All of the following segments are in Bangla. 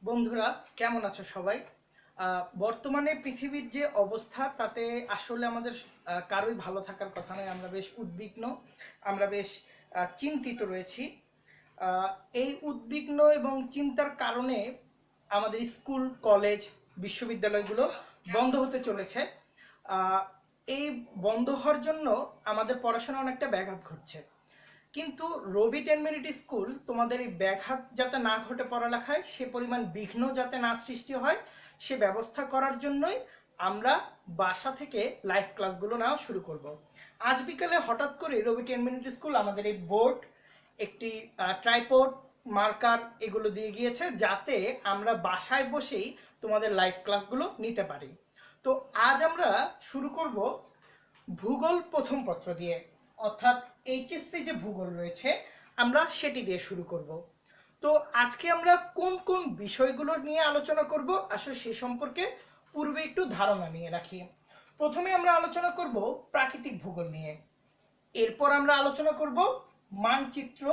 বন্ধুরা, কেমন আছো সবাই? বর্তমানে পৃথিবীর যে অবস্থা তাতে আসলে আমাদের কারোই ভালো থাকার কথা নয়। আমরা বেশ উদ্বিগ্ন, আমরা বেশ চিন্তিত রয়েছি। আহ, এই উদ্বিগ্ন এবং চিন্তার কারণে আমাদের স্কুল, কলেজ, বিশ্ববিদ্যালয়গুলো বন্ধ হতে চলেছে। আহ, এই বন্ধ হওয়ার জন্য আমাদের পড়াশোনা অনেকটা ব্যাঘাত ঘটছে। কিন্তু রবি 10 মিনিট স্কুল তোমাদের এই ব্যাঘাত যাতে না ঘটে পড়ালেখায়, সে পরিমাণ বিঘ্ন যাতে না সৃষ্টি হয়, সে ব্যবস্থা করার জন্যই আমরা বাসা থেকে লাইভ ক্লাসগুলো নেওয়া শুরু করব। আজ বিকেলে হঠাৎ করে রবি 10 মিনিট স্কুল আমাদের এই বোর্ড, একটি ট্রাইপড, মার্কার এগুলো দিয়ে গিয়েছে যাতে আমরা বাসায় বসেই তোমাদের লাইভ ক্লাসগুলো নিতে পারি। তো আজ আমরা শুরু করব ভূগোল প্রথম পত্র দিয়ে, অর্থাৎ এইচএসসি যে ভূগোল রয়েছে আমরা সেটি দিয়ে শুরু করব। তো আজকে আমরা কোন কোন বিষয়গুলো নিয়ে আলোচনা করব আসলে সে সম্পর্কে পূর্বে একটু ধারণা নিয়ে রাখি। প্রথমে আমরা আলোচনা করব প্রাকৃতিক ভূগোল নিয়ে। এরপর আমরা আলোচনা করব মানচিত্র,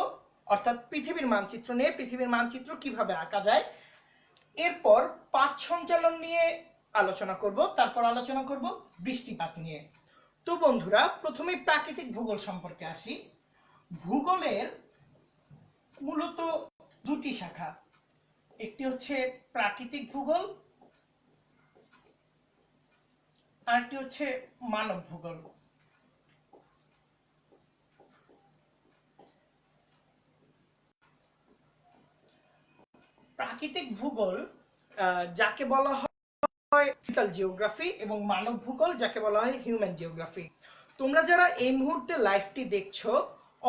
অর্থাৎ পৃথিবীর মানচিত্র নিয়ে, পৃথিবীর মানচিত্র কিভাবে আঁকা যায়। এরপর পাত সঞ্চালন নিয়ে আলোচনা করব, তারপর আলোচনা করব বৃষ্টিপাত নিয়ে। তো বন্ধুরা, প্রথমে প্রাকৃতিক ভূগোল সম্পর্কে আসি। ভূগোলের মূলত দুটি শাখা, একটি হচ্ছে প্রাকৃতিক ভূগোল, আরেকটি হচ্ছে মানব ভূগোল। প্রাকৃতিক ভূগোল যাকে বলা হয় ফিজিক্যাল জিওগ্রাফি, এবং মানব ভূগোল যাকে বলা হয় হিউম্যান জিওগ্রাফি। তোমরা যারা এই মুহূর্তে লাইভটি দেখছো,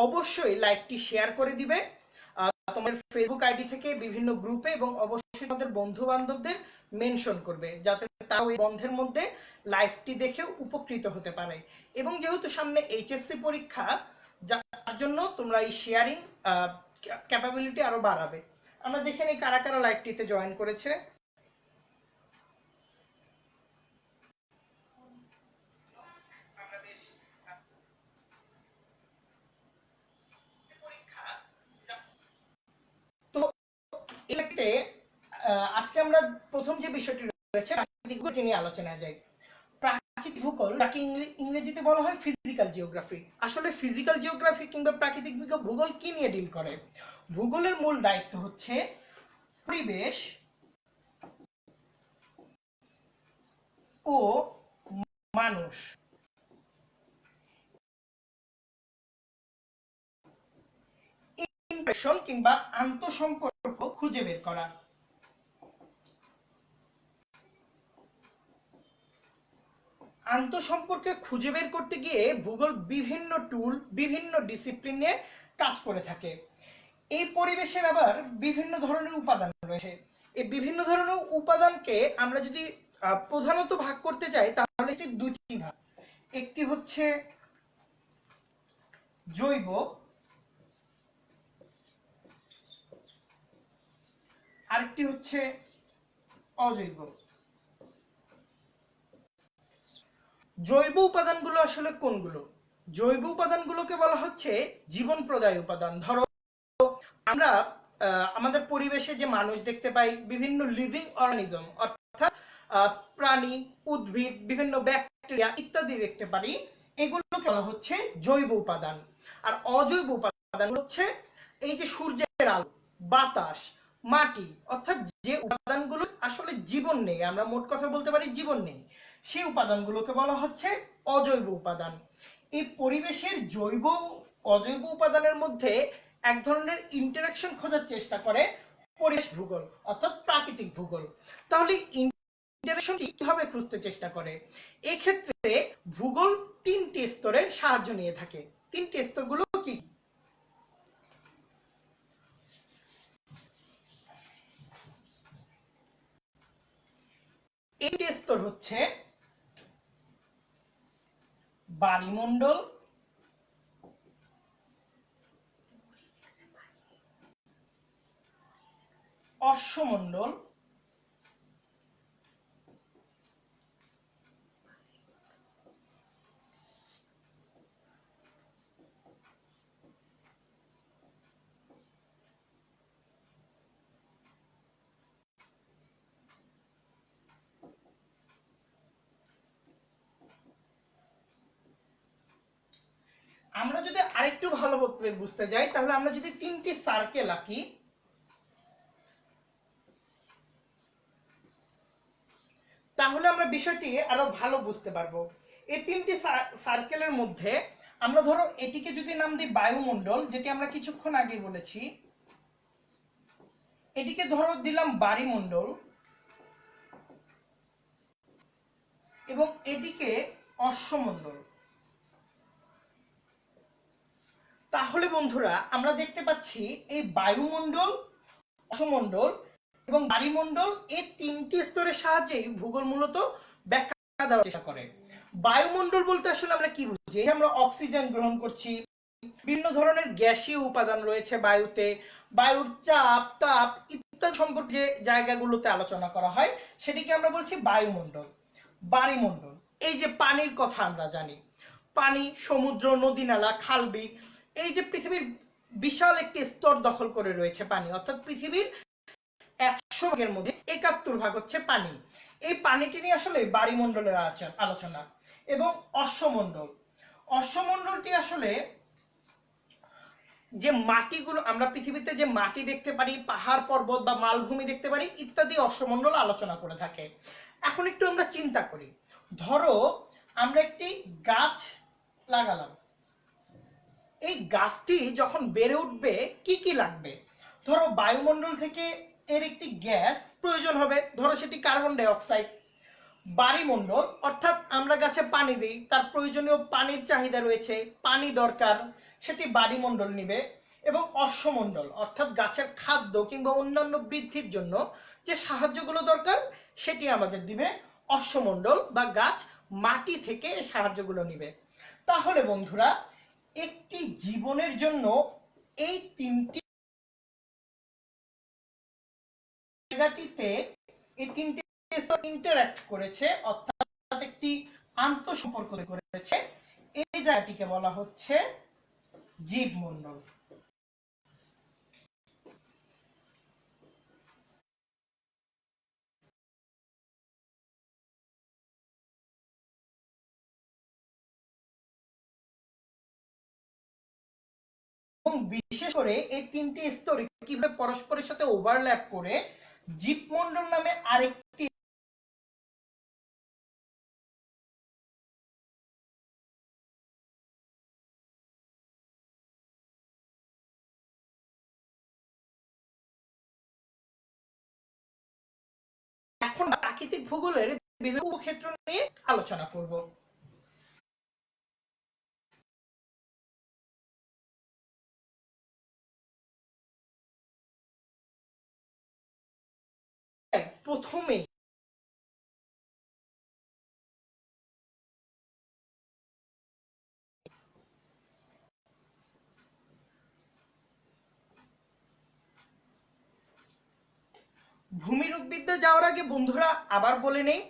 অবশ্যই লাইভটি শেয়ার করে দিবে তোমাদের ফেসবুক আইডি থেকে বিভিন্ন গ্রুপে, এবং অবশ্যই তোমাদের বন্ধু বান্ধবদের মেনশন করবে যাতে তাও এই বন্ধের মধ্যে লাইভটি দেখে উপকৃত হতে পারে। এবং যেহেতু সামনে এইচএসসি পরীক্ষা, যার জন্য তোমরা এই শেয়ারিং ক্যাপাবিলিটি আরো বাড়াবে। আমরা দেখে নিই কারা কারা লাইভটিতে জয়েন করেছে। তো এতে আজকে আমরা প্রথম যে বিষয়টি রয়েছে প্রাকৃতিক ভূগোল নিয়ে আলোচনায় যাই। প্রাকৃতিক ভূগোল, যাকে ইংরেজিতে বলা হয় ফিজিক্যাল জিওগ্রাফি। আসলে ফিজিক্যাল জিওগ্রাফি কিংবা প্রাকৃতিক ভূগোল কি নিয়ে ডিল করে? ভূগোলের মূল দায়িত্ব হচ্ছে পরিবেশ ও মানুষ ইন্টারেকশন কিংবা আন্তঃসম্পর্ক খুঁজে বের করা। আন্তঃসম্পর্কে খুঁজে বের করতে গিয়ে ভূগোল বিভিন্ন টুল, বিভিন্ন ডিসিপ্লিন নিয়ে কাজ করে থাকে। এই পরিবেশের আবার বিভিন্ন ধরনের উপাদান রয়েছে। এই বিভিন্ন ধরনের উপাদানকে আমরা যদি প্রধানত ভাগ করতে চাই তাহলে এটি দুটি ভাগ। একটি হচ্ছে জৈব, আরেকটি হচ্ছে অজৈব। জৈব উপাদানগুলো আসলে কোনগুলো? জৈব উপাদানগুলোকে বলা হচ্ছে জীবন প্রদায়ী উপাদান। ধরো আমরা আমাদের পরিবেশে যে মানুষ দেখতে পাই, বিভিন্ন লিভিং অর্গানিজম অর্থাৎ প্রাণী, উদ্ভিদ, বিভিন্ন ব্যাকটেরিয়া ইত্যাদি দেখতে পারি, এগুলোকে বলা হচ্ছে জৈব উপাদান। আর অজৈব উপাদান হচ্ছে এই যে সূর্যের আলো, বাতাস, মাটি, অর্থাৎ যে উপাদানগুলো আসলে জীবন নেই, আমরা মোট কথা বলতে পারি জীবন নেই, সেই উপাদানগুলোকে বলা হচ্ছে অজৈব উপাদান। এই পরিবেশের জৈব অজৈব উপাদানের মধ্যে এক ধরনের ইন্টারাকশন খোঁজার চেষ্টা করে পরিবেশ ভূগোল, অর্থাৎ প্রাকৃতিক ভূগোল। তাহলে ইন্টারাকশনটি কিভাবে খুঁজতে চেষ্টা করে? এক্ষেত্রে ভূগোল তিনটি স্তরের সাহায্য নিয়ে থাকে। তিনটি স্তরগুলো কি? এই স্তর হচ্ছে বায়ুমণ্ডল, অশ্বমণ্ডল, আমরা যদি আরেকটু ভালোভাবে বুঝতে যাই, তাহলে আমরা যদি 3টি সার্কেল আঁকি, তাহলে আমরা বিষয়টি আরো ভালো বুঝতে পারবো। এই 3টি সার্কেলের মধ্যে আমরা ধরো এটিকে যদি নাম দিই বায়ুমণ্ডল, যেটি আমরা কিছুক্ষণ আগে বলেছি, এটিকে ধরো দিলাম বায়ুমণ্ডল, এবং এটিকে অশ্বমণ্ডল। তাহলে বন্ধুরা আমরা দেখতে পাচ্ছি এই বায়ুমণ্ডল, অশ্বমণ্ডল এবং বায়ুমণ্ডল এই 3টি স্তরের সাহায্যেই ভূগোল মূলত ব্যাখ্যা দেওয়ার চেষ্টা করে। বায়ুমণ্ডল বলতে আসলে আমরা কি বুঝি? আমরা অক্সিজেন গ্রহণ করছি, বিভিন্ন ধরনের গ্যাসীয় উপাদান রয়েছে বায়ুতে, বায়ুর চাপ, তাপ ইত্যাদি সম্পর্কে যে জায়গাগুলোতে আলোচনা করা হয় সেটিকে আমরা বলছি বায়ুমণ্ডল। বায়ুমণ্ডল, এই যে পানির কথা আমরা জানি, পানি, সমুদ্র, নদী নালা, খাল-বিল, এই যে পৃথিবীর বিশাল একটি স্তর দখল করে রয়েছে পানি, অর্থাৎ পৃথিবীর 100 ভাগের মধ্যে 71 ভাগ হচ্ছে পানি। এই পানিটি নিয়ে আসলে বায়ুমণ্ডলের আলোচনা। এবং অশ্বমণ্ডল, অশ্বমণ্ডলটি আসলে যে মাটিগুলো আমরা পৃথিবীতে যে মাটি দেখতে পারি, পাহাড় পর্বত বা মালভূমি দেখতে পারি ইত্যাদি অশ্বমণ্ডল আলোচনা করে থাকে। এখন একটু আমরা চিন্তা করি, ধরো আমরা একটি গাছ লাগালাম, এই গাছটি যখন বেড়ে উঠবে কি কি লাগবে? ধরো বায়ুমণ্ডল থেকে এর একটি গ্যাস প্রয়োজন হবে, ধরো সেটি কার্বন ডাই অক্সাইড। বায়ুমণ্ডল অর্থাৎ আমরা গাছে পানি দিই, তার প্রয়োজনীয় পানির চাহিদা রয়েছে, পানি দরকার, সেটি বায়ুমণ্ডল নিবে। এবং অশ্বমণ্ডল অর্থাৎ গাছের খাদ্য কিংবা অন্যান্য বৃদ্ধির জন্য যে সাহায্যগুলো দরকার সেটি আমাদের দিবে অশ্বমণ্ডল, বা গাছ মাটি থেকে এই সাহায্যগুলো নিবে। তাহলে বন্ধুরা একটি জীবনের জন্য এই 3টি জায়গাটিতে এই 3টি ইন্টারঅ্যাক্ট করেছে, অর্থাৎ একটি আন্তঃসম্পর্ক করেছে, এই জায়গাটিকে বলা হচ্ছে জীবমণ্ডল। এবং বিশেষ করে এই 3টি স্তর কিভাবে পরস্পরের সাথে ওভারল্যাপ করে জীবমণ্ডল নামে আরেকটি এখন প্রাকৃতিক ভূগোলের বিভিন্ন ক্ষেত্র নিয়ে আলোচনা করব। প্রথমে ভূমিরূপবিদ্যা যাওয়ার আগে বন্ধুরা আবার বলে নেই,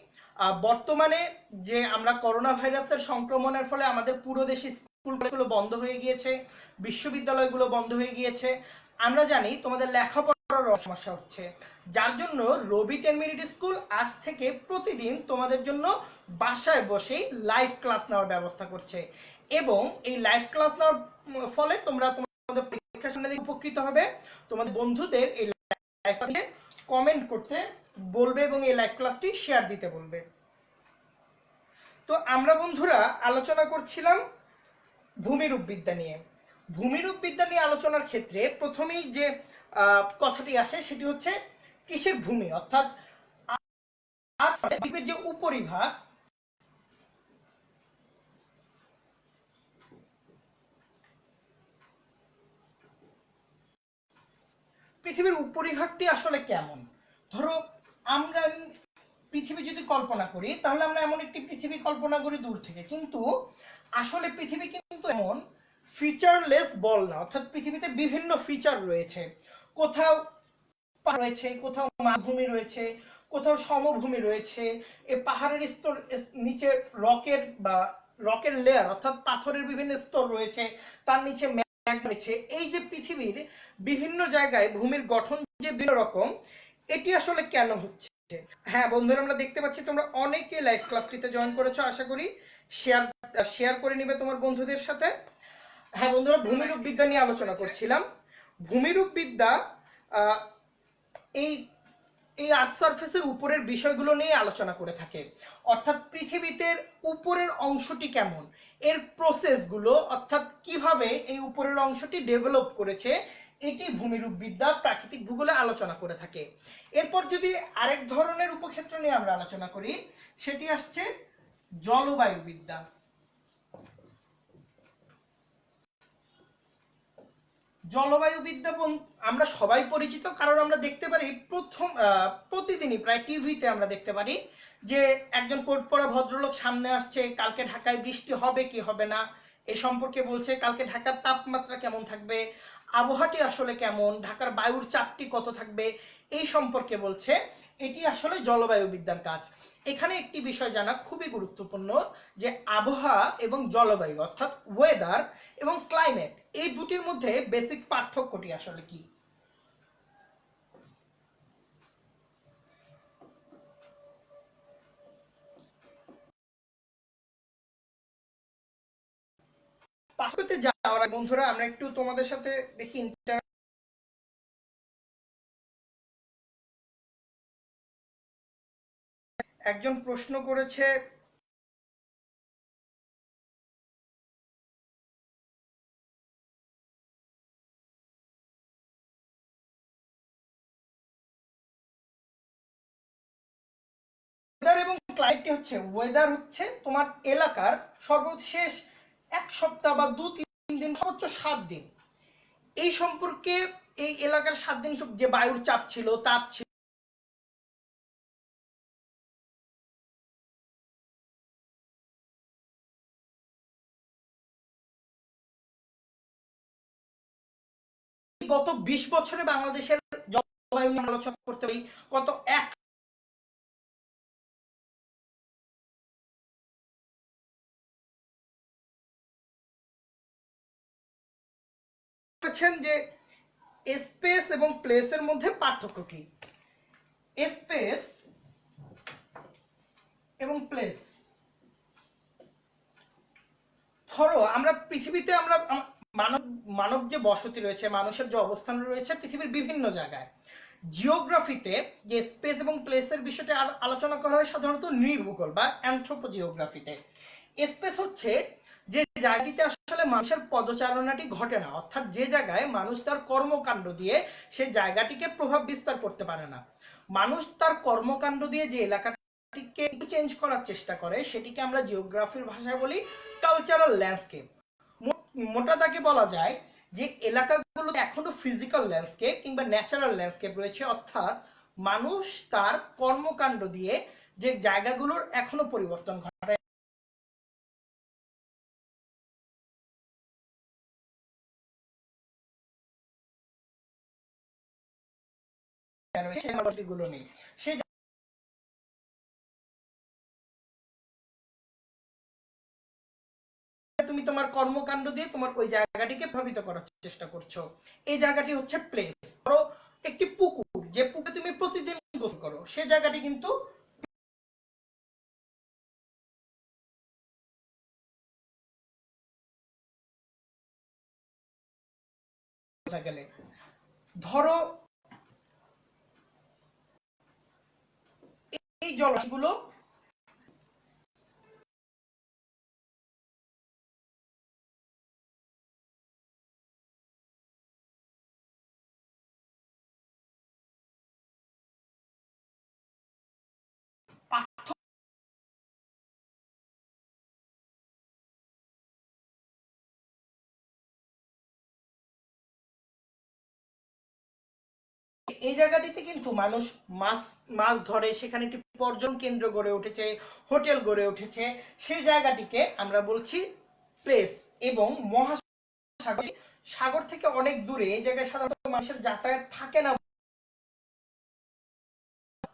বর্তমানে যে আমরা করোনা ভাইরাসের সংক্রমণের ফলে আমাদের পুরো দেশে স্কুলগুলো বন্ধ হয়ে গিয়েছে, বিশ্ববিদ্যালয়গুলো বন্ধ হয়ে গিয়েছে। আমরা জানি তোমাদের লেখাপড়ার সমস্যা হচ্ছে, যার জন্য রবি 10 মিনিট স্কুল আজ থেকে প্রতিদিন তোমাদের জন্য বাসায় বসেই লাইভ ক্লাস নেওয়ার ব্যবস্থা করছে। এবং এই লাইভ ক্লাস নেওয়ার ফলে তোমরা তোমাদের পরীক্ষার সামনে উপকৃত হবে, তোমাদের বন্ধুদের এই লাইভ ক্লাসে কমেন্ট করতে বলবে এবং এই লাইভ ক্লাসটি শেয়ার দিতে বলবে। তো আমরা বন্ধুরা আলোচনা করছিলাম ভূমিরূপবিদ্যা নিয়ে। ভূমিরূপবিদ্যা নিয়ে আলোচনার ক্ষেত্রে প্রথমেই যে কথাটি আসে সেটি হচ্ছে কিসের ভূমি, অর্থাৎ পৃথিবীর যে উপরিভাগ, পৃথিবীর উপরিভাগটি আসলে কেমন। ধরো আমরা পৃথিবী যদি কল্পনা করি তাহলে আমরা এমন একটি পৃথিবী কল্পনা করি দূর থেকে, কিন্তু আসলে পৃথিবী কিন্তু এমন ফিচারলেস বল না, অর্থাৎ পৃথিবীতে বিভিন্ন ফিচার রয়েছে, কোথাও পাহাড় রয়েছে, কোথাও মালভূমি রয়েছে, কোথাও সমভূমি রয়েছে, এই পাহাড়ের স্তর নিচে রকের বা রকের লেয়ার অর্থাৎ পাথরের বিভিন্ন স্তর রয়েছে, তার নিচে ম্যাগ রয়েছে। এই যে পৃথিবীর বিভিন্ন জায়গায় ভূমির গঠন যে বিভিন্ন রকম, এটি আসলে কেন হচ্ছে? হ্যাঁ বন্ধুরা, আমরা দেখতে পাচ্ছি তোমরা অনেকে লাইভ ক্লাসটিতে জয়েন করেছো, আশা করি শেয়ার করে নিবে তোমার বন্ধুদের সাথে। হ্যাঁ বন্ধুরা, ভূমিরূপ বিদ্যা নিয়ে আলোচনা করছিলাম। ভূমিরূপ বিদ্যা এই এই আর্থ সারফেসের উপরের বিষয়গুলো নিয়ে আলোচনা করে থাকে, অর্থাৎ পৃথিবীতে উপরের অংশটি কেমন, এর প্রসেসগুলো, অর্থাৎ কিভাবে এই উপরের অংশটি ডেভেলপ করেছে, এটি ভূমিরূপ বিদ্যা প্রাকৃতিক ভূগোলে আলোচনা করে থাকে। এরপর যদি আরেক ধরনের উপক্ষেত্র নিয়ে আমরা আলোচনা করি, সেটি আসছে জলবায়ু বিদ্যা। জলবায়ু বিদ্যা আমরা সবাই পরিচিত, কারণ আমরা দেখতে পারি প্রতিদিনই প্রায় টিভিতে আমরা দেখতে পারি যে একজন কোট পরা ভদ্রলোক সামনে আসছে, কালকে ঢাকায় বৃষ্টি হবে কি হবে না এ সম্পর্কে বলছে, কালকে ঢাকার তাপমাত্রা কেমন থাকবে, আবহাওয়াটি আসলে কেমন, ঢাকার বায়ুর চাপটি কত থাকবে, এই সম্পর্কে বলছে। এটি আসলে জলবায়ু বিদ্যার কাজ। এখানে একটি বিষয় জানা খুবই গুরুত্বপূর্ণ, যে আবহাওয়া এবং জলবায়ু অর্থাৎ ওয়েদার এবং ক্লাইমেট, এই দুটির মধ্যে বেসিক পার্থক্যটি আসলে কি। পার্থক্যতে যাওয়ার আগে বন্ধুরা, আমরা একটু তোমাদের সাথে দেখি একজন প্রশ্ন করেছে, ওয়েদার এবং ক্লাইমেট হচ্ছে, ওয়েদার হচ্ছে তোমার এলাকার সর্বশেষ এক সপ্তাহ বা 2-3 দিন, সর্বোচ্চ 7 দিন, এই সম্পর্কে এই এলাকার 7 দিন যে বায়ুর চাপ ছিল, তাপ ছিল, গত 20 বছরে বাংলাদেশের জলবায়ু নিয়ে আলোচনা করতে পারি, গত এক যে স্পেস এবং প্লেসের মধ্যে পার্থক্য কি। স্পেস এবং প্লেস, ধরো আমরা পৃথিবীতে আমরা মানব মানব যে বসতি রয়েছে, মানুষের যে অবস্থান রয়েছে পৃথিবীর বিভিন্ন জায়গায়, জিওগ্রাফিতে যে স্পেস এবং প্লেসের বিষয়টা আলোচনা করা হয় সাধারণত নৃভূগোল বা অ্যানথ্রোপোজিওগ্রাফিতে। স্পেস হচ্ছে যে জায়গাটিতে আসলে মানুষের পদচারণাটি ঘটে না, অর্থাৎ যে জায়গায় মানুষ তার কর্মকাণ্ড দিয়ে সেই জায়গাটিকে প্রভাব বিস্তার করতে পারে না। মানুষ তার কর্মকাণ্ড দিয়ে যে এলাকাটিকে একটু চেঞ্জ করার চেষ্টা করে, সেটিকে আমরা জিওগ্রাফির ভাষায় বলি কালচারাল ল্যান্ডস্কেপ। মোটা দাগে বলা যায় যে এলাকাগুলো এখনো ফিজিক্যাল ল্যান্ডস্কেপ কিংবা ন্যাচারাল ল্যান্ডস্কেপ রয়েছে, অর্থাৎ মানুষ তার কর্মকাণ্ড দিয়ে যে জায়গাগুলোর এখনো পরিবর্তন ঘটায় গুলো নেই, সেই তুমি তোমার কর্মকাণ্ড দিয়ে তোমার ওই জায়গাটিকে প্রভাবিত করার চেষ্টা করছো। এই জায়গাটি হচ্ছে প্লেস। ধরো একটি পুকুর, যে পুকুরে তুমি প্রতিদিন গোসল করো, সেই জায়গাটি কিন্তু গেলে, ধরো এই জলাশয়গুলো এই জায়গাটিতে কিন্তু মানুষ মাছ মাছ ধরে, সেখানে একটি পর্যটন কেন্দ্র গড়ে উঠেছে, হোটেল গড়ে উঠেছে, সেই জায়গাটিকে আমরা বলছি প্লেস। এবং মহাসাগর, সাগর থেকে অনেক দূরে, এই জায়গায় সাধারণত মানুষের যাতায়াত থাকে না,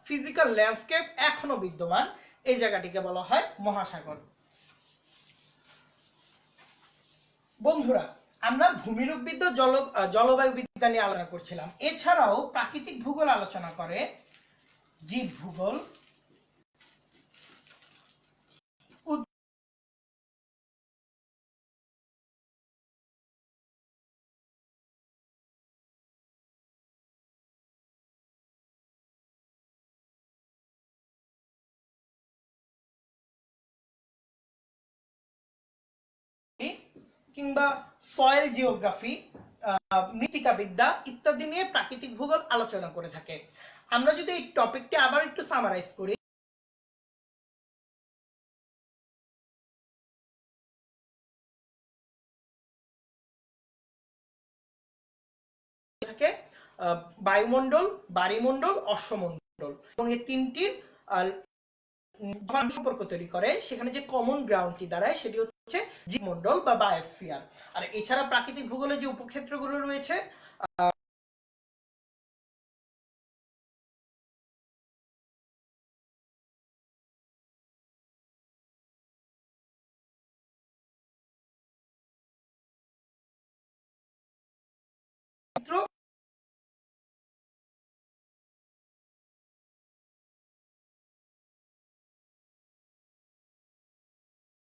ফিজিক্যাল ল্যান্ডস্কেপ এখনো বিদ্যমান, এই জায়গাটিকে বলা হয় মহাসাগর। বন্ধুরা, আমরা ভূমিরূপ বিদ্যা, জলবায়ু বিদ্যা নিয়ে আলোচনা করছিলাম। এছাড়াও প্রাকৃতিক ভূগোল আলোচনা করে জীব ভূগোল, কিংবা সয়েল জিওগ্রাফি, মৃত্তিকাবিদ্যা ইত্যাদি নিয়ে প্রাকৃতিক ভূগোল আলোচনা করে থাকে। আমরা যদি এই টপিকটি আবার একটু সামারাইজ করি, থাকে বায়ুমণ্ডল, বাড়িমণ্ডল, অশ্বমণ্ডল, এবং এই তিনটির সম্পর্ক তৈরি করে। সেখানে যে কমন গ্রাউন্ডটি দাঁড়ায় সেটি হচ্ছে জীবমণ্ডল বা বায়োস্ফিয়ার। আর এছাড়া প্রাকৃতিক ভূগোলে যে উপক্ষেত্রগুলো রয়েছে,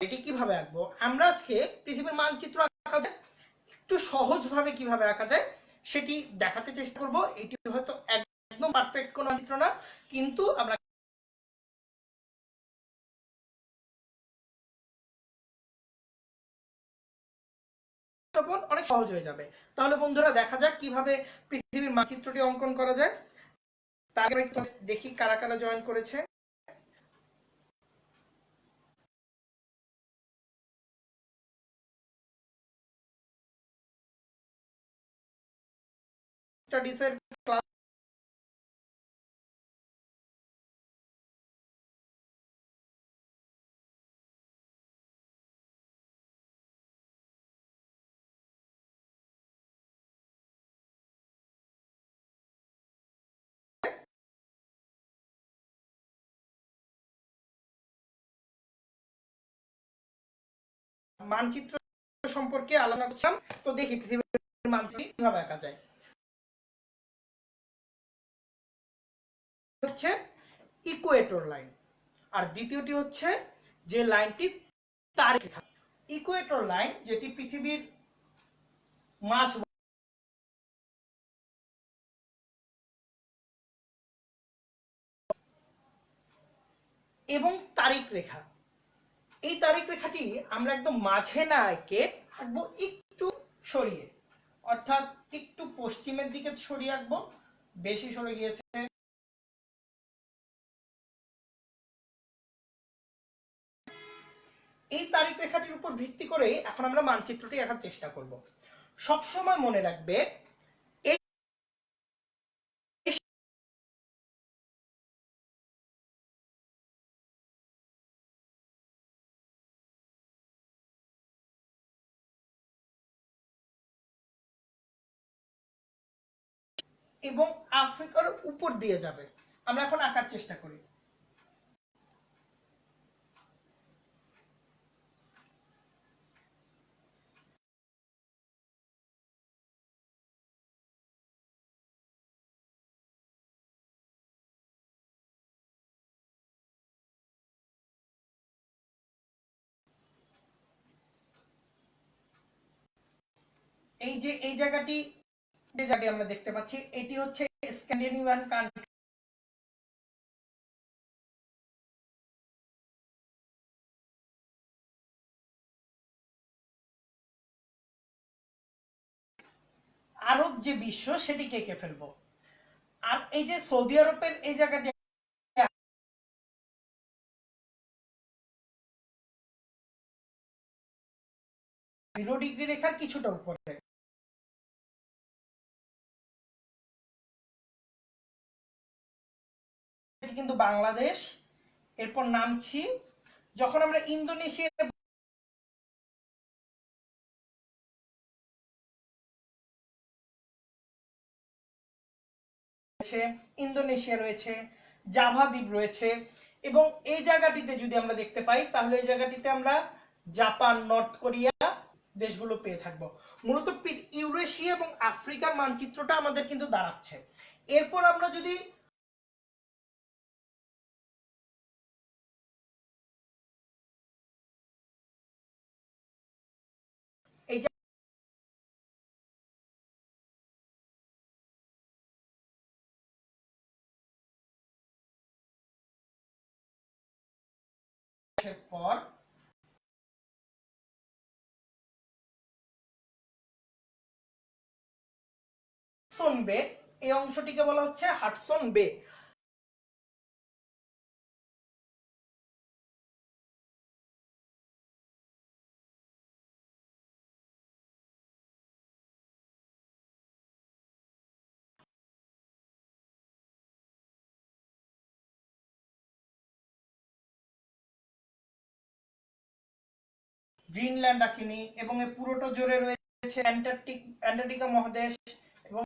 এটি কিভাবে আঁকবো? আমরা আজকে পৃথিবীর মানচিত্র আঁকা যায় একটু সহজভাবে কিভাবে আঁকা যায় সেটি দেখাতে চেষ্টা করব। এটি হয়তো একদম পারফেক্ট কোনো চিত্র না, কিন্তু আমরা অনেক সহজ হয়ে যাবে। তাহলে বন্ধুরা দেখা যাক কিভাবে পৃথিবীর মানচিত্রটি অঙ্কন করা যায়। তার আগে একটু দেখি কারা কারা জয়েন করেছে। স্টাডিজের ক্লাস মানচিত্র সম্পর্কে আলোচনা করছিলাম। তো দেখি পৃথিবীর মানচিত্র কিভাবে আঁকা যায়। হচ্ছে ইকুয়েটর লাইন, আর দ্বিতীয়টি হচ্ছে যে লাইনটি তারিখ রেখা। ইকুয়েটর লাইন যেটি পৃথিবীর মাঝ এবং তারিখ রেখা, এই তারিখ রেখাটি আমরা একদম মাঝে না এঁকে আঁকবো একটু সরিয়ে, অর্থাৎ একটু পশ্চিমের দিকে সরিয়ে আঁকবো, বেশি সরে গিয়েছে। এই তারিখ রেখাটির উপর ভিত্তি করে এখন আমরা মানচিত্রটি আঁকার চেষ্টা করব। সবসময় মনে রাখবে এই এবং আফ্রিকার উপর দিয়ে যাবে। আমরা এখন আঁকার চেষ্টা করি। এই যে এই জায়গাটি, যে জায়গাটি আমরা দেখতে পাচ্ছি, এটি হচ্ছে স্ক্যান্ডিনেভিয়ান কান্ট্রি। আরব যে বিশ্ব সেটিকে এঁকে ফেলবো। আর এই যে সৌদি আরবের এই জায়গাটি 0 ডিগ্রি রেখার কিছুটা উপরে, এটি কিন্তু বাংলাদেশ। এরপর নামছি, যখন আমরা ইন্দোনেশিয়া ইন্দোনেশিয়া রয়েছে, জাভা দ্বীপ রয়েছে, এবং এই জায়গাটিতে যদি আমরা দেখতে পাই তাহলে এই জায়গাটিতে আমরা জাপান, নর্থ কোরিয়া দেশগুলো পেয়ে থাকবো। মূলত ইউরেশিয়া এবং আফ্রিকার মানচিত্রটা আমাদের কিন্তু দাঁড়াচ্ছে। এরপর আমরা যদি এই পর হাডসন বে, এই অংশটিকে বলা হচ্ছে হাডসন বে। গ্রিনল্যান্ড আঁকিনি, এবং এই পুরোটা জুড়ে রয়েছে অ্যান্টার্কটিকা মহাদেশ এবং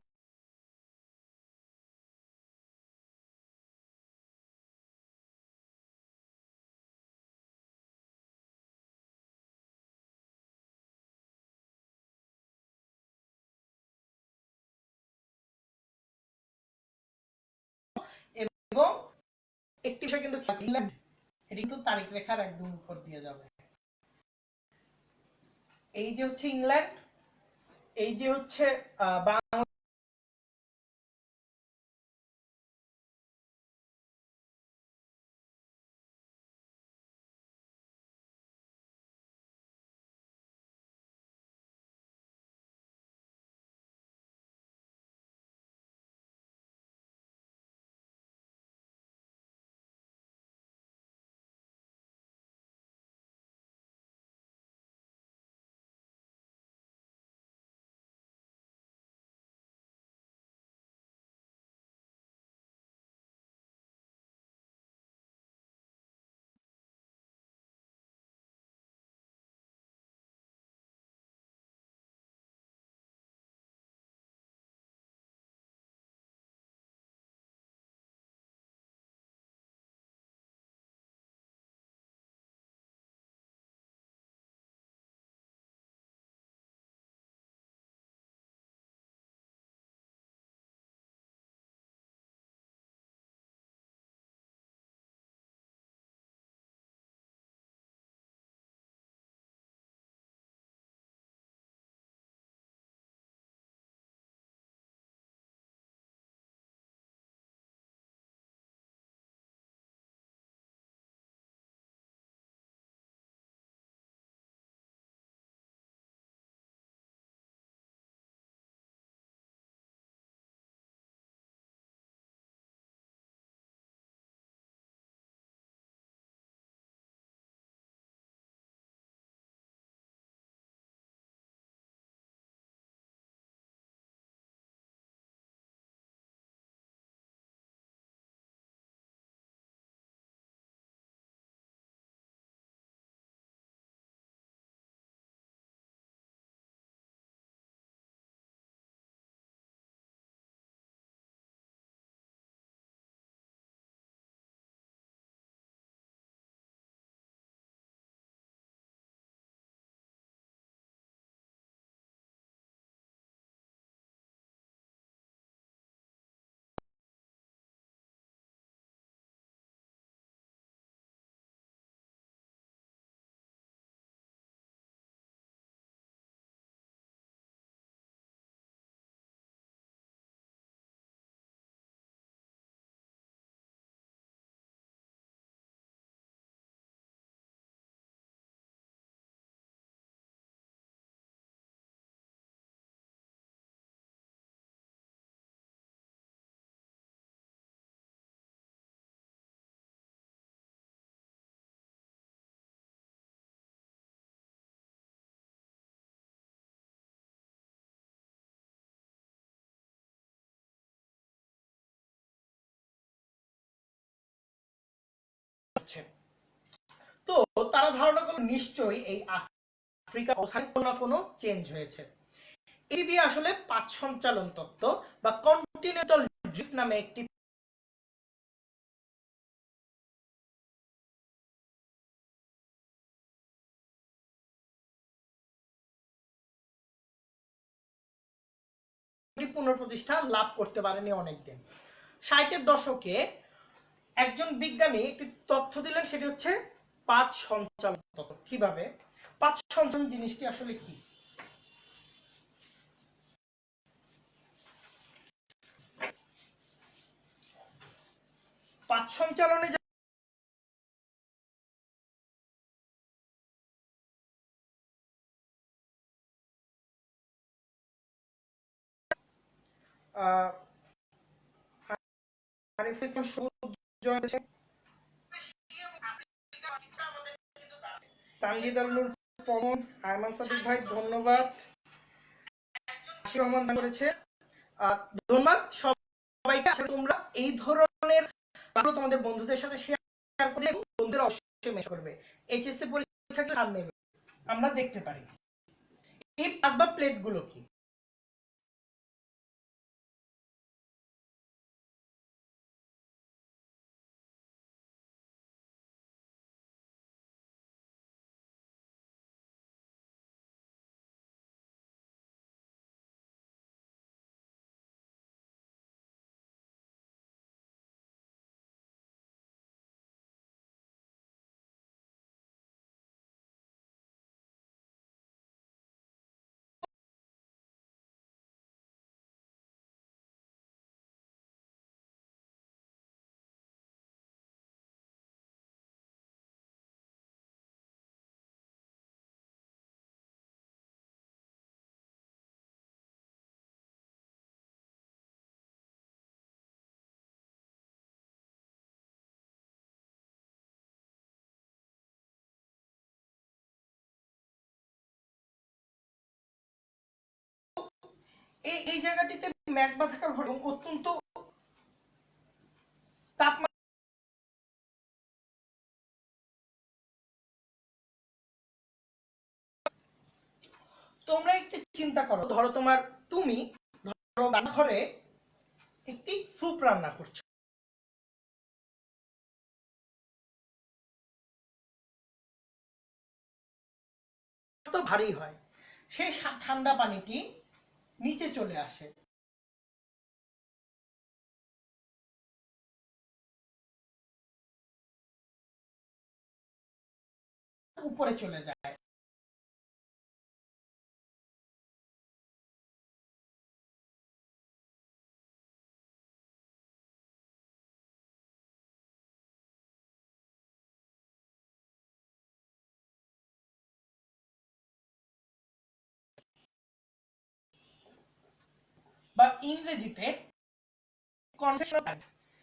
এবং একটি বিষয় কিন্তু গ্রিনল্যান্ড, এটি কিন্তু তারিখ রেখার একদম উপর দিয়ে যাবে। এই যে হচ্ছে ইংল্যান্ড, এই যে হচ্ছে বাংলাদেশ, তো তারা ধারণা করলো নিশ্চয়ই এই আফ্রিকা অবস্থানে কোনো না কোনো চেঞ্জ হয়েছে। এই দিয়ে আসলে পাঁচ সঞ্চালন তত্ত্ব বা কন্টিনেন্টাল ড্রিফট নামে একটি পুনঃপ্রতিষ্ঠা লাভ করতে পারেনি অনেকদিন। 60-এর দশকে একজন বিজ্ঞানী একটি তথ্য দিলেন, সেটি হচ্ছে পাঁচ সঞ্চালন তত্ত্ব। কিভাবে পাঁচ সঞ্চালন জিনিসটি আসলে কি? পাঁচ সঞ্চালনে আহ, আরিফুল ইসলাম সবুজ জয়েন করেছে। তানজিদ আল নূর পবন, আয়মান সাদিক ভাই ধন্যবাদ। আশির রহমান দান করেছে। ধন্যবাদ সবাইকে। আসলে তোমরা এই ধরনের তোমাদের বন্ধুদের সাথে শেয়ার করে বন্ধুরা অবশ্যই মেশ করবে। এইচএসসি পরীক্ষাকে সামনে আমরা দেখতে পারি। এই পাত বা প্লেট গুলো কি? এই জায়গাটিতে ম্যাগমা থাকার ফলে অত্যন্ত তাপমাত্রা। তোমরা একটু চিন্তা করো, ধরো তুমি ধরো রান্নাঘরে একটি স্যুপ রান্না করছো, তো ভারী হয়, সেই ঠান্ডা পানিটি নিচে চলে আসে, উপরে চলে যায়। বা ইংরেজিতে কনভেকশন।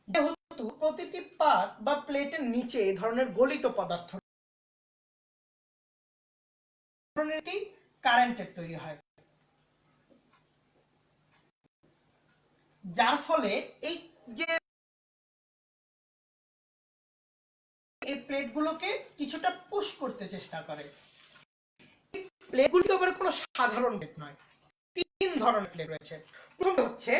যেহেতু প্রতিটি পাত বা প্লেটের নিচে এই ধরনের গলিত পদার্থ ধরনের কারেন্টের তৈরি হয়, যার ফলে এই যে এই প্লেটগুলোকে কিছুটা পুশ করতে চেষ্টা করে। প্লেটগুলি তো আবার কোনো সাধারণ প্লেট নয়, তিন ধরনের প্লেট রয়েছে। প্রথম হচ্ছে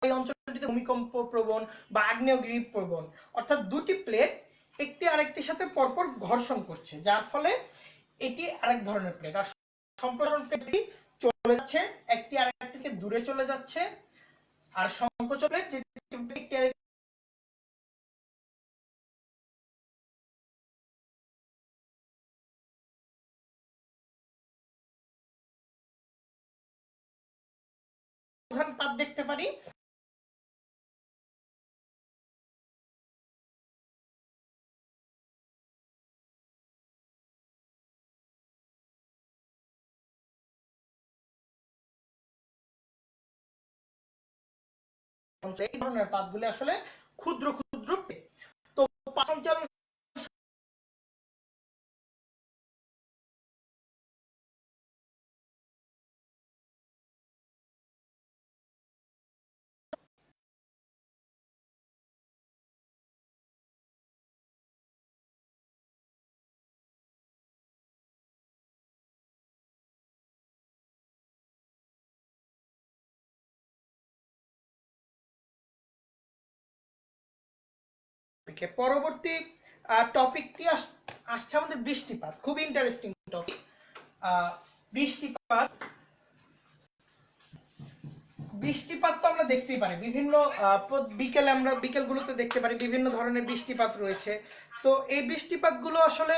এই অঞ্চলটিতে ভূমিকম্প প্রবণ বা আগ্নেয়গিরি প্রবণ, অর্থাৎ দুটি প্লেট একটি আরেকটির সাথে পরপর ঘর্ষণ করছে, যার ফলে এটি আরেক ধরনের প্লেট। আর সম্প্রসারণ প্লেটটি চলে যাচ্ছে, একটি আরেকটি থেকে দূরে চলে যাচ্ছে। আর সংকোচন প্লেট যেটি প্রধান পাত দেখতে পারি। এই ধরনের পাতগুলি আসলে ক্ষুদ্র ক্ষুদ্র প্লেট। তো পাত সঞ্চালন থেকে। পরবর্তী টপিকটি আসছে আমাদের বৃষ্টিপাত, খুব ইন্টারেস্টিং টপিক। বৃষ্টিপাত বৃষ্টিপাত তো আমরা দেখতেই পারি বিভিন্ন বিকেলে, আমরা বিকেলগুলোতে দেখতে পারি বিভিন্ন ধরনের বৃষ্টিপাত রয়েছে। তো এই বৃষ্টিপাতগুলো আসলে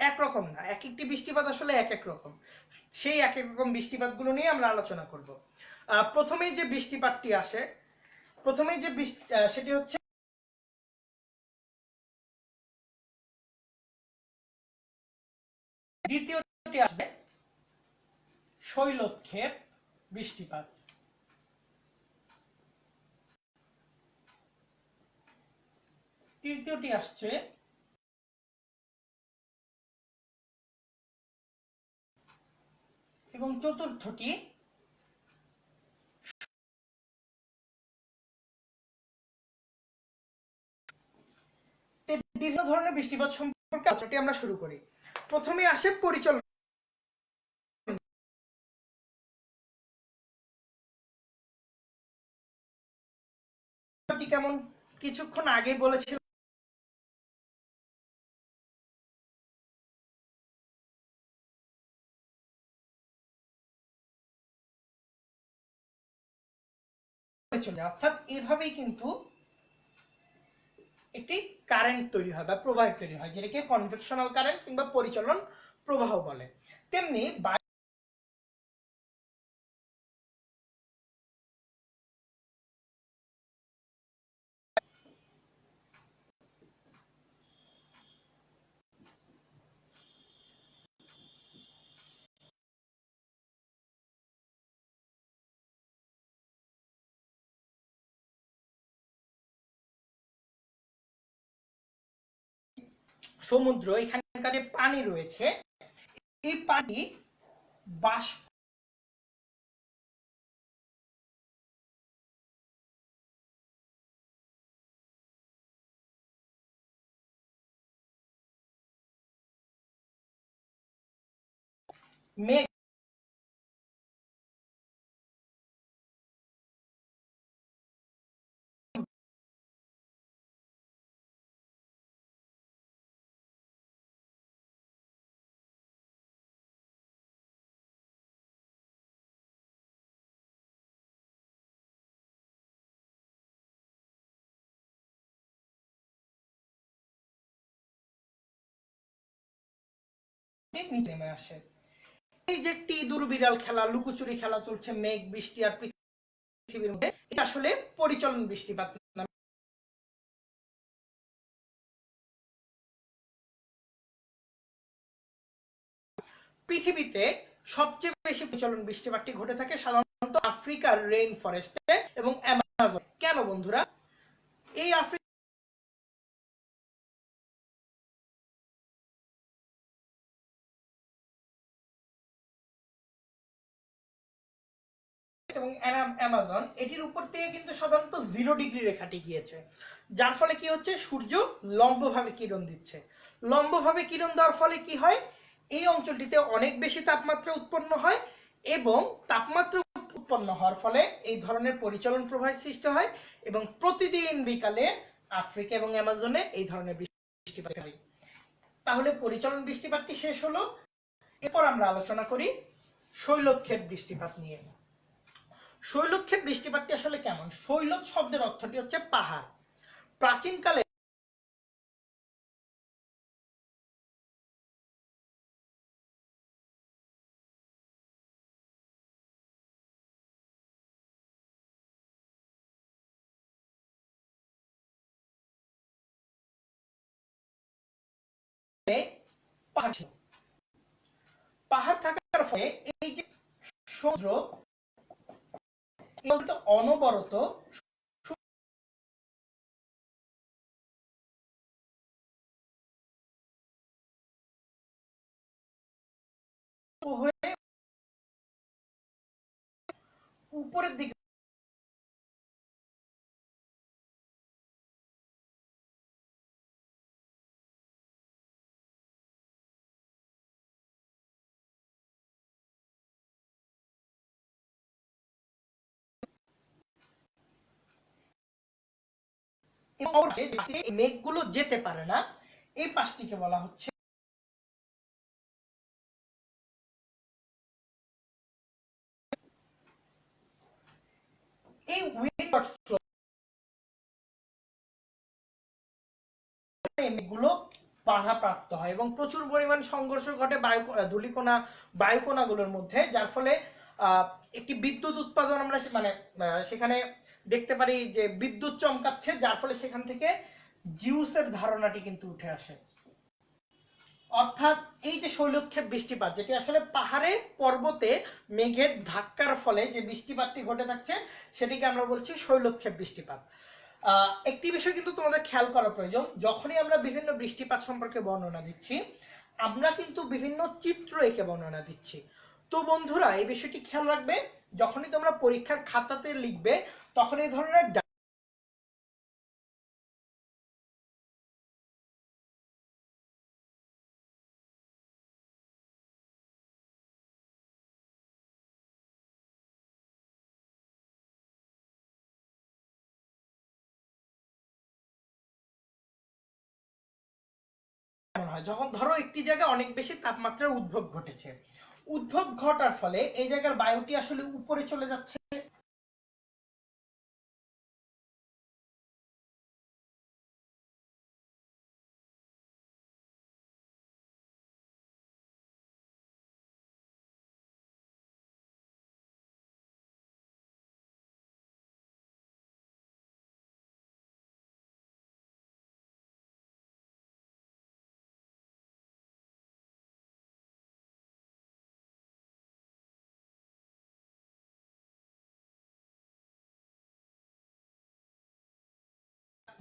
একরকম না, এক একটি বৃষ্টিপাত আসলে এক এক রকম। সেই এক এক রকম বৃষ্টিপাতগুলো নিয়ে আমরা আলোচনা করব। প্রথমেই যে বৃষ্টিপাতটি আসে, প্রথমেই যে সেটি হচ্ছে দ্বিতীয়টি আসবে শৈলক্ষেপ বৃষ্টিপাত। তৃতীয়টি আসছে এবং চতুর্থটি বিভিন্ন ধরনের বৃষ্টিপাত সম্পর্কে আলোচনাটি আমরা শুরু করি। প্রথমে আসে পরিচালন। কেমন কিছুক্ষণ আগে বলেছিলাম, অর্থাৎ এভাবেই কিন্তু একটি কারেন্ট তৈরি হয় বা প্রবাহ তৈরি হয়, যেটাকে কনভেকশনাল কারেন্ট কিংবা পরিচালন প্রবাহ বলে। তেমনি সমুদ্র, এখানকার যে পানি রয়েছে, এই পানি বাষ্প মেঘ নিচে নেমে আসে। এই যে একটি দুর্বিরল খেলা, লুকোচুরি খেলা চলছে মেঘ, বৃষ্টি আর পৃথিবীর মধ্যে, এটা আসলে পরিচালন বৃষ্টিপাত। পৃথিবীতে সবচেয়ে বেশি পরিচালন বৃষ্টিপাতটি ঘটে থাকে সাধারণত আফ্রিকার রেইন ফরেস্টে এবং অ্যামাজন। কেন বন্ধুরা? এই আফ্রিকা এবং অ্যামাজন, এটির উপর থেকে কিন্তু সাধারণত 0 ডিগ্রি রেখাটি গিয়েছে, যার ফলে কি হচ্ছে, সূর্য লম্বভাবে কিরণ দিচ্ছে। লম্বভাবে কিরণ দেওয়ার ফলে কি হয়, এই অঞ্চলটিতে অনেক বেশি তাপমাত্রা উৎপন্ন হয় এবং তাপমাত্রা উৎপন্ন হওয়ার ফলে এই ধরনের পরিচলন প্রবাহের সৃষ্টি হয় এবং প্রতিদিন বিকালে আফ্রিকা এবং অ্যামাজনে এই ধরনের বৃষ্টিপাত হয়। তাহলে পরিচলন বৃষ্টিপাতটি শেষ হলো। এরপর আমরা আলোচনা করি শৈলক্ষেপ বৃষ্টিপাত নিয়ে। শৈলক্ষেপ বৃষ্টিপাতটি আসলে কেমন? শৈলক শব্দের অর্থটি হচ্ছে পাহাড়। প্রাচীনকালে পাহাড় ছিল। পাহাড় থাকার ফলে এই যে সমুদ্র অনবরত হয়ে উপরের দিকে এবং এই মেঘগুলো যেতে পারে না, এই পাশটিকে বলা হচ্ছে এই উইন্ড ফ্লো। মেঘগুলো বাধাপ্রাপ্ত হয় এবং প্রচুর পরিমাণ সংঘর্ষ ঘটে ধূলিকণা বায়ুকণাগুলোর মধ্যে, যার ফলে একটি বিদ্যুৎ উৎপাদন আমরা মানে সেখানে দেখতে পারি যে বিদ্যুৎ চমকাচ্ছে, যার ফলে সেখান থেকে জিউসের ধারণাটি কিন্তু উঠে আসে। অর্থাৎ এই যে শৈলক্ষেপ বৃষ্টিপাত, যেটি আসলে পাহাড়ে পর্বতে মেঘের ধাক্কার ফলে যে বৃষ্টিপাতটি ঘটে থাকছে, সেটিকে আমরা বলছি শৈলক্ষেপ বৃষ্টিপাত। একটি বিষয় কিন্তু তোমাদের খেয়াল করা প্রয়োজন, যখনই আমরা বিভিন্ন বৃষ্টিপাত সম্পর্কে বর্ণনা দিচ্ছি, আমরা কিন্তু বিভিন্ন চিত্র এঁকে বর্ণনা দিচ্ছি। তো বন্ধুরা এই বিষয়টি খেয়াল রাখবে, যখনই তোমরা পরীক্ষার খাতাতে লিখবে তখন এই ধরনের হয় যখন ধরো একটি জায়গায় অনেক বেশি তাপমাত্রার উদ্ভব ঘটেছে, উদ্ভব ঘটার ফলে এই জায়গার বায়ুটি আসলে উপরে চলে যাচ্ছে,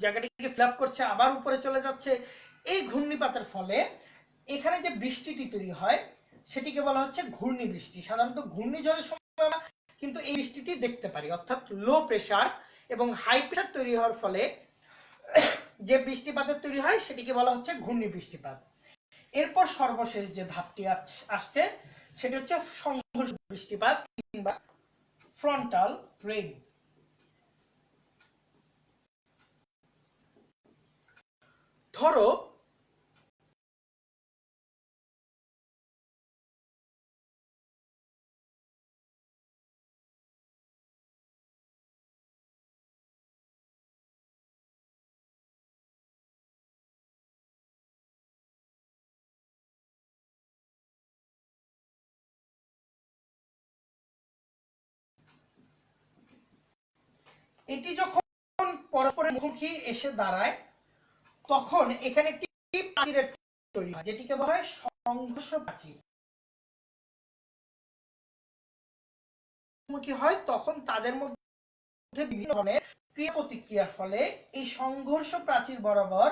জায়গাটিকে ফিল আপ করছে, আবার উপরে চলে যাচ্ছে। এই ঘূর্ণিপাতের ফলে এখানে যে বৃষ্টিটি তৈরি হয় সেটিকে বলা হচ্ছে ঘূর্ণি বৃষ্টি। সাধারণত ঘূর্ণিঝড়ের সময় আমরা কিন্তু এই বৃষ্টিটি দেখতে পারি, অর্থাৎ লো প্রেসার এবং হাই প্রেসার তৈরি হওয়ার ফলে যে বৃষ্টিপাতের তৈরি হয় সেটিকে বলা হচ্ছে ঘূর্ণি বৃষ্টিপাত। এরপর সর্বশেষ যে ধাপটি আসছে সেটি হচ্ছে সংঘর্ষ বৃষ্টিপাত কিংবা ফ্রন্টাল রেইন। ধরো এটি যখন পরস্পরের মুখোমুখি এসে দাঁড়ায় তখন এখানে একটি প্রাচীরের তৈরি হয়, যেটিকে বলা হয় সংঘর্ষ প্রাচীর। মুখোমুখি হয় তখন তাদের মধ্যে বিভিন্ন ধরনের ক্রিয়া প্রতিক্রিয়ার ফলে এই সংঘর্ষ প্রাচীর বরাবর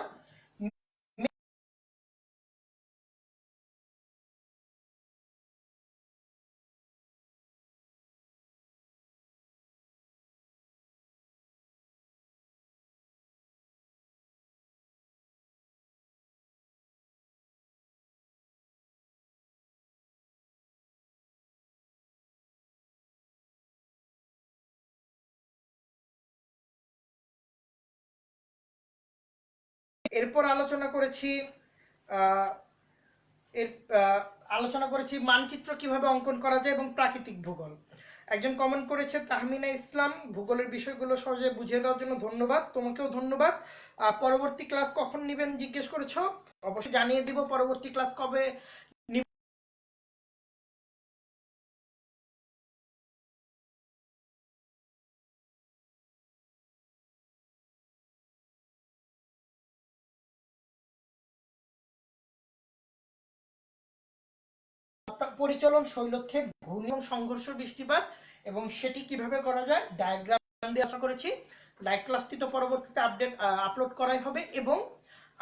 এরপর আলোচনা করেছি মানচিত্র কিভাবে অঙ্কন করা যায় এবং প্রাকৃতিক ভূগোল। একজন কমেন্ট করেছে তাহমিনা ইসলাম, ভূগোলের বিষয়গুলো সহজে বুঝিয়ে দেওয়ার জন্য ধন্যবাদ। তোমাকেও ধন্যবাদ। পরবর্তী ক্লাস কখন নেবেন জিজ্ঞেস করেছো, অবশ্যই জানিয়ে দিব পরবর্তী ক্লাস কবে। পরিচলন, শৈলক্ষেপ, ঘূর্ণি এবং সংঘর্ষ বৃষ্টিপাত এবং সেটি কিভাবে করা যায় ডায়াগ্রাম দিয়ে আশা করেছি। লাইভ ক্লাসটি তো পরবর্তীতে আপলোড করাই হবে এবং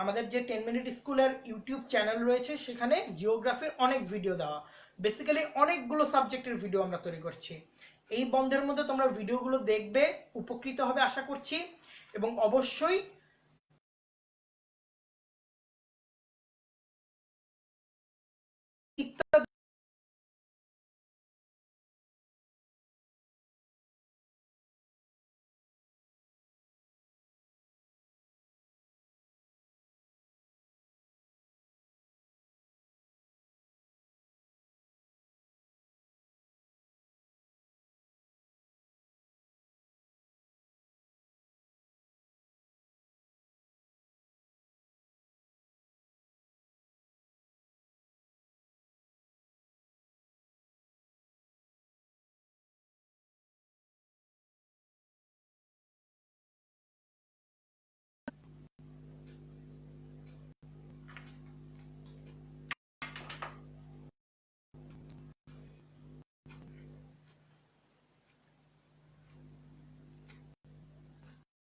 আমাদের যে 10 মিনিট স্কুলের ইউটিউব চ্যানেল রয়েছে সেখানে জিওগ্রাফির অনেক ভিডিও দেওয়া, বেসিক্যালি অনেকগুলো সাবজেক্টের ভিডিও আমরা তৈরি করছি। এই বন্ধের মধ্যে তোমরা ভিডিওগুলো দেখবে, উপকৃত হবে আশা করছি এবং অবশ্যই